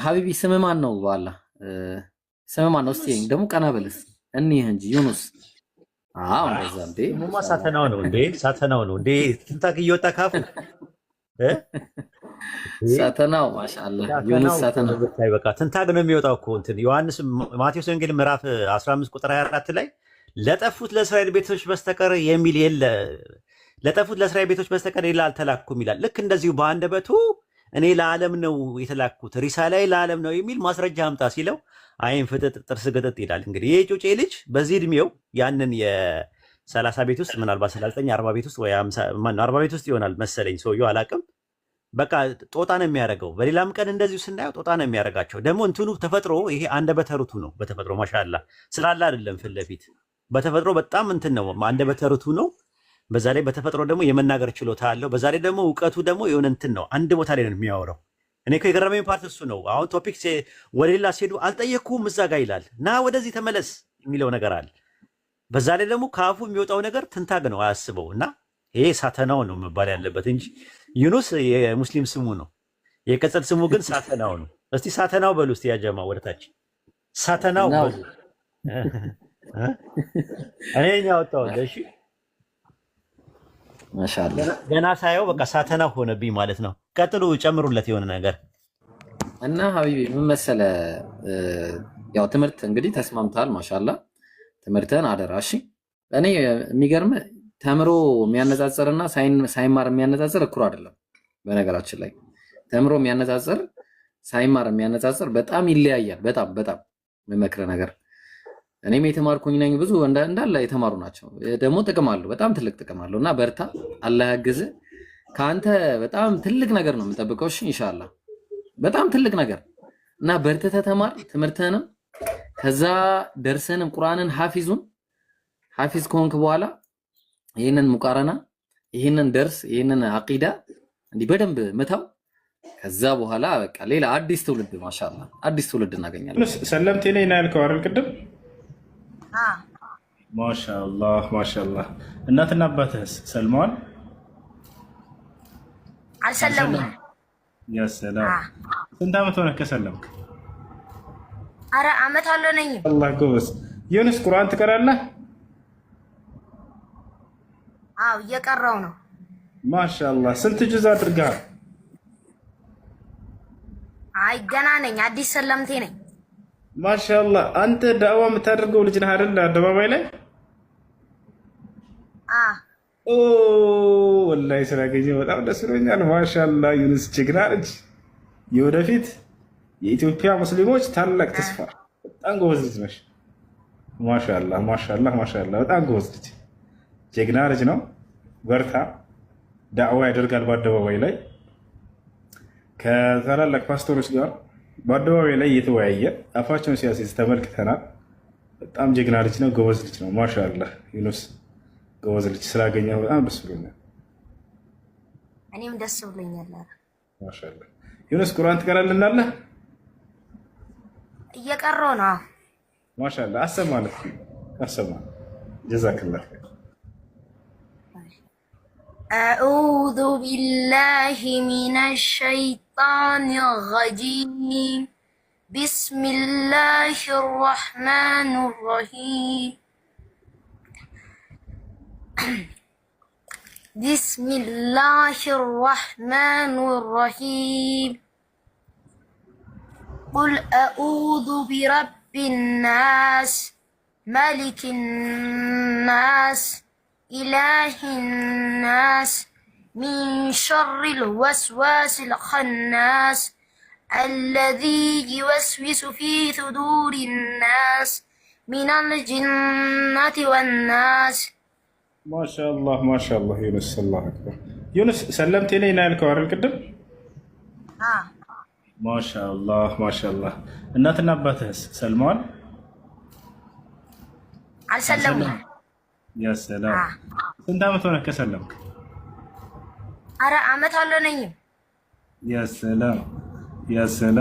ሀቢቢ ስም ማን ነው? በኋላ ስም ማን ነው? እስቲ ደግሞ ቀና በልስ እኒህ እንጂ ዩኑስ። አዎ እንደዛ እንዴ። ሙማ ሳተናው ነው እንዴ? ሳተናው ነው እንዴ? ትንታግ እየወጣ ካፉ ሳተናው ማሻአላ ዩኑስ ሳተናው በቃ ትንታግ ነው የሚወጣው እኮ እንትን ዮሐንስ ማቴዎስ ወንጌል ምዕራፍ 15 ቁጥር 24 ላይ ለጠፉት ለእስራኤል ቤቶች በስተቀር የሚል የለ ለጠፉት ለእስራኤል ቤቶች በስተቀር ሌላ አልተላኩም ይላል። ልክ እንደዚሁ በአንደበቱ እኔ ለዓለም ነው የተላኩት ሪሳላይ ለዓለም ነው የሚል ማስረጃ አምጣ ሲለው አይን ፍጥጥ ጥርስ ግጥጥ ይላል። እንግዲህ ይሄ ጩጬ ልጅ በዚህ እድሜው ያንን የ30 ቤት ውስጥ ምናልባት 39 40 ቤት ውስጥ ወይ 40 ቤት ውስጥ ይሆናል መሰለኝ ሰውየው አላቅም። በቃ ጦጣ ነው የሚያደርገው። በሌላም ቀን እንደዚሁ ስናየው ጦጣ ነው የሚያደርጋቸው። ደግሞ እንትኑ ተፈጥሮ ይሄ አንደበተ ርቱዕ ነው። በተፈጥሮ ማሻአላ ስላለ አይደለም ፊት ለፊት በተፈጥሮ በጣም እንትን ነው አንደበተ ርቱዕ ነው። በዛ ላይ በተፈጥሮ ደግሞ የመናገር ችሎታ አለው። በዛ ላይ ደግሞ እውቀቱ ደግሞ የሆነ እንትን ነው። አንድ ቦታ ላይ ነው የሚያወራው። እኔ እኮ የገረመኝ ፓርት እሱ ነው። አሁን ቶፒክ ወደ ሌላ ሲሄዱ አልጠየቅኩም እዛ ጋ ይላል ና ወደዚህ ተመለስ የሚለው ነገር አለ። በዛ ላይ ደግሞ ከአፉ የሚወጣው ነገር ትንታግ ነው አያስበው እና ይሄ ሳተናው ነው መባል ያለበት እንጂ ዩኑስ የሙስሊም ስሙ ነው። የቅጽል ስሙ ግን ሳተናው ነው። እስቲ ሳተናው በሉ እስቲ ያጀማ ወደታች ሳተናው በሉ። እኔ ያወጣሁት እሺ ማሻአላ ገና ሳየው በቃ ሳተናው ሆነብኝ ማለት ነው። ቀጥሉ ጨምሩለት የሆነ ነገር እና ሀቢቢ ምን መሰለ ያው ትምህርት እንግዲህ ተስማምታል። ማሻአላ ትምህርትን አደራ እሺ። እኔ የሚገርም ተምሮ የሚያነጻጽርና ሳይማር የሚያነጻጽር እኩል አይደለም። በነገራችን ላይ ተምሮ የሚያነጻጽር ሳይማር የሚያነጻጽር በጣም ይለያያል። በጣም በጣም የምመክረው ነገር እኔም የተማርኩኝ ነኝ። ብዙ እንዳለ የተማሩ ናቸው። ደግሞ ጥቅም አለው፣ በጣም ትልቅ ጥቅም አለው እና በርታ፣ አላህ ያግዝህ። ከአንተ በጣም ትልቅ ነገር ነው የምጠብቀው። እሺ ኢንሻአላህ በጣም ትልቅ ነገር እና በርትተህ ተማር ትምህርትህንም፣ ከዛ ደርሰንም ቁርአንን ሐፊዝ ከሆንክ በኋላ ይህንን ሙቃረና፣ ይህንን ደርስ፣ ይህንን አቂዳ እንዲህ በደንብ ምታው። ከዛ በኋላ በቃ ሌላ አዲስ ትውልድ ማሻአላ አዲስ ትውልድ እናገኛለን። ሰለምቴ ነኝ ያልከው አይደል ቅድም? ማሻአላህ ማሻአላህ። እናትና አባትህስ ሰልመዋል? አልሰለሙም። ያ ሰላም። ስንት ዓመት ሆነህ ከሰለምክ? አረ ዓመት አልሆነኝም። አላህ ጎበዝ። ዩኑስ ቁርአን ትቀራለህ? አው እየቀራው ነው። ማሻአላህ። ስንት ጁዝ አድርገሃል? አይ ገና ነኝ፣ አዲስ ሰለምቴ ነኝ። ማሻአላህ። አንተ ዳዕዋ የምታደርገው ልጅ ነህ አይደል? አደባባይ ላይ ወላሂ ስላገኘሁ በጣም ደስ ብሎኛል። ማሻአላህ ዩኑስ ጀግና ልጅ፣ የወደፊት የኢትዮጵያ ሙስሊሞች ታላቅ ተስፋ። በጣም ጎበዝ ልጅ ነሽ። ማሻአላህ ማሻአላህ ማሻአላህ። በጣም ጎበዝ ልጅ፣ ጀግና ልጅ ነው። በርታ። ዳዕዋ ያደርጋል በአደባባይ ላይ ከታላላቅ ፓስተሮች ጋር በአደባባይ ላይ እየተወያየ አፋቸውን ሲያስይዝ ተመልክተናል። በጣም ጀግና ልጅ ነው። ጎበዝ ልጅ ነው። ማሻአላህ ዩኑስ ጎበዝ ልጅ ስላገኘሁ በጣም ደስ ብሎኛል። እኔም ደስ ብሎኛል። ማሻአላህ ዩኑስ ቁርአን ትቀራልናለህ? እየቀረው ነው። ማሻአላህ አሰማለት አሰማ። ጀዛከላህ ኸይር። أعوذ بالله من الشيطان الرجيم بسم الله الرحمن الرحيم بسم الله الرحمن الرحيم قل أعوذ برب الناس ملك الناس إله الناس من شر الوسواس الخناس الذي يوسوس في صدور الناس من الجنة والناس. ما شاء الله ما شاء الله ዩኑስ الله أكبر. ዩኑስ ሰለምቴ ነኝ ያልከው አይደል ቅድም? ما شاء الله ما شاء الله. እናትና አባትህስ ሰልመዋል? አልሰለሙም። ያ ሰላም። ስንት ዓመት ሆነህ ከሰለምክ? አረ ዓመት አልሆነኝም። ያ ሰላም ያ ሰላም።